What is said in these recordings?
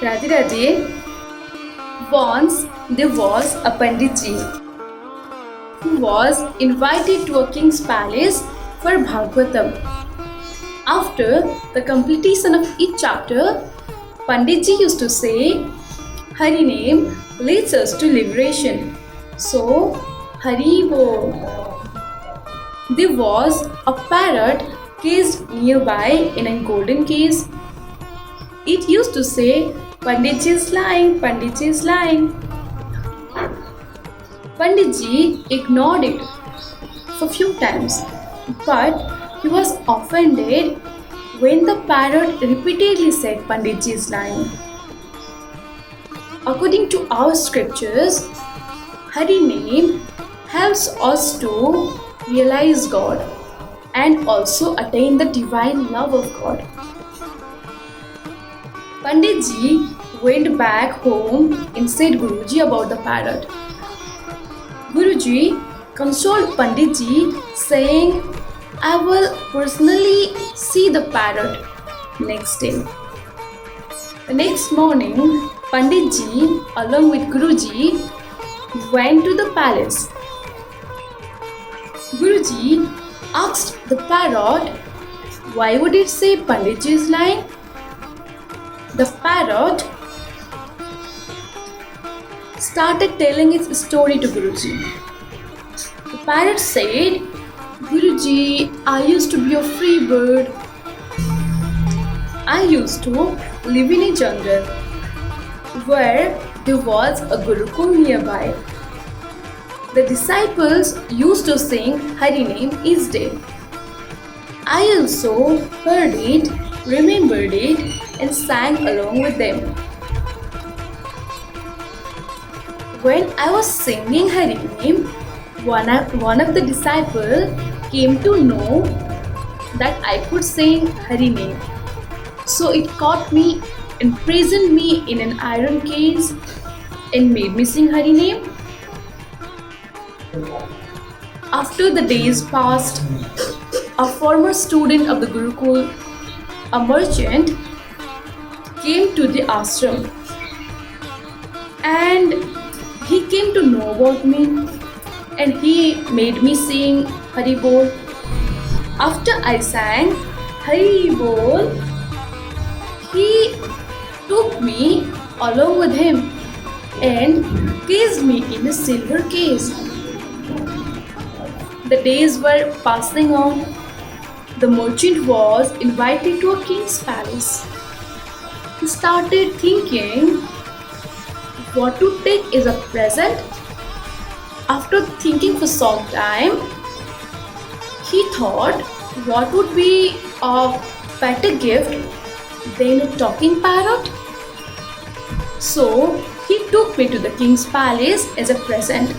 Radhe Radhe. Once there was a Panditji who was invited to a king's palace for Bhagavatam. After the completion of each chapter, Panditji used to say, Hari name leads us to liberation. So, Hari Bol. There was a parrot caged nearby in a golden case. It used to say, Panditji is lying, Panditji is lying. Panditji ignored it for few times, but he was offended when the parrot repeatedly said Panditji is lying. According to our scriptures, Hari name helps us to realize God and also attain the divine love of God. Panditji went back home and said Guruji about the parrot. Guruji consoled Panditji saying, I will personally see the parrot next day. The next morning, Panditji along with Guruji went to the palace. Guruji asked the parrot, why would it say Panditji is lying? The parrot started telling its story to Guruji. The parrot said, Guruji, I used to be a free bird. I used to live in a jungle where there was a Gurukul nearby. The disciples used to sing Hari name each day. I also heard it, remembered it, and sang along with them. When I was singing Hari name, one of the disciples came to know that I could sing Hari name. So it caught me, imprisoned me in an iron cage and made me sing Hari name. After the days passed, a former student of the Gurukul, a merchant, came to the ashram and he came to know about me and he made me sing Hari Bol. After I sang Hari Bol, he took me along with him and caged me in a silver case. The days were passing on. The merchant was invited to a king's palace. He started thinking what to take as a present. After thinking for some time, he thought what would be a better gift than a talking parrot. So he took me to the king's palace as a present.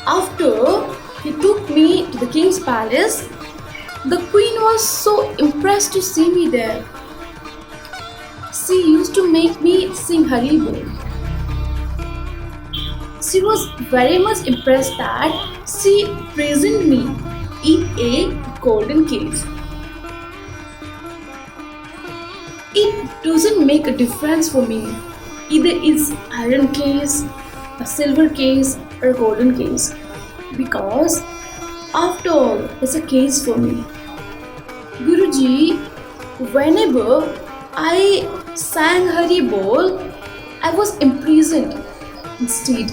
After he took me to the king's palace, the queen was so impressed to see me there. She used to make me sing Hari Bol. She was very much impressed that she present me in a golden case. It doesn't make a difference for me. Either it's iron case, a silver case, or a golden case. Because after all, it's a case for me. Guruji, whenever I sang Hari Bol, I was imprisoned instead.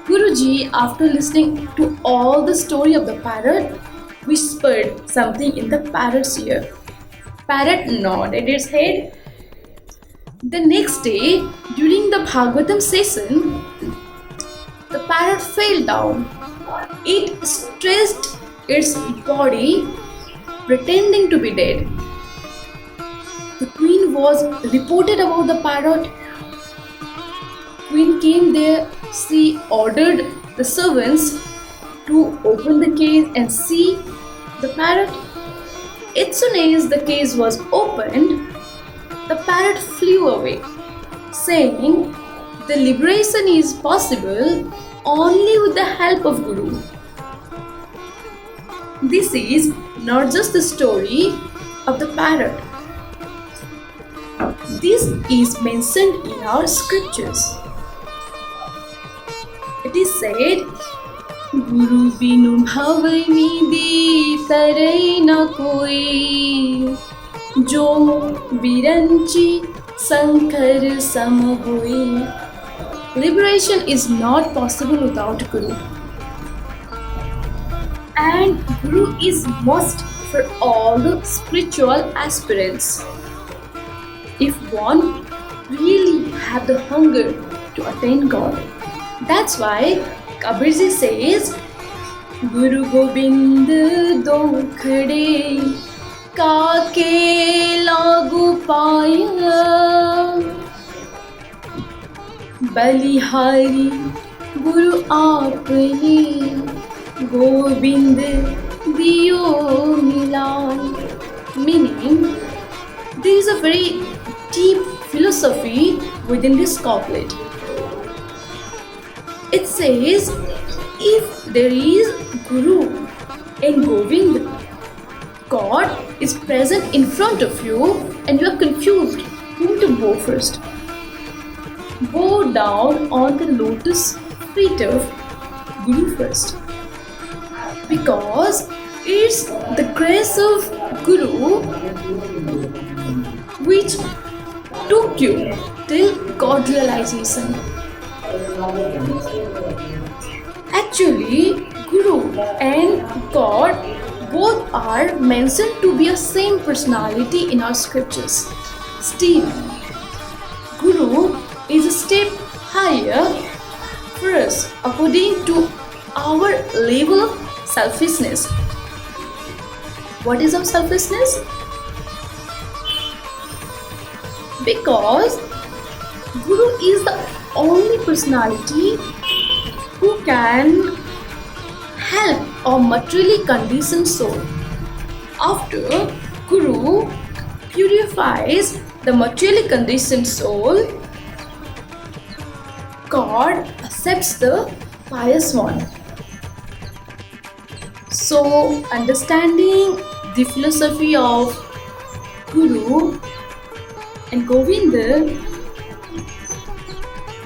Guruji, after listening to all the story of the parrot, whispered something in the parrot's ear. Parrot nodded its head. The next day, during the Bhagavatam session, the parrot fell down. It stretched its body, pretending to be dead. The queen was reported about the parrot. Queen came there. She ordered the servants to open the cage and see the parrot. As soon as the cage was opened, the parrot flew away, saying, the liberation is possible only with the help of Guru. This is not just the story of the parrot, This is mentioned in our scriptures. It is said, गुरु बिनु भवनिधि तरै न कोई, जो बिरंची शंकर सम होई. Liberation is not possible without Guru. And Guru is must for all the spiritual aspirants. If one really have the hunger to attain God. That's why Kabirji says, Guru Gobind Dokhde Kake Lagu Paya, Balihari Guru Aapne Gobind Diyo Milai. Meaning, there is a very deep philosophy within this couplet. It says, if there is Guru and Govind, God is present in front of you and you are confused whom to bow first. Bow down on the lotus feet of Guru first. Because it's the grace of Guru which took you till God realization. Actually, Guru and God both are mentioned to be a same personality in our scriptures. Still, Guru is a step higher for us according to our level of selfishness. What is our selfishness? Because Guru is the only personality who can help a materially conditioned soul. After Guru purifies the materially conditioned soul, God accepts the pious one. So, understanding the philosophy of Guru and Govinda,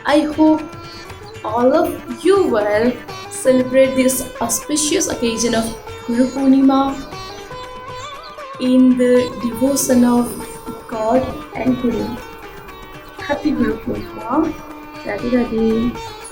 I hope all of you will celebrate this auspicious occasion of Guru Purnima in the devotion of God and Guru. Happy Guru Purnima. Radhe Radhe.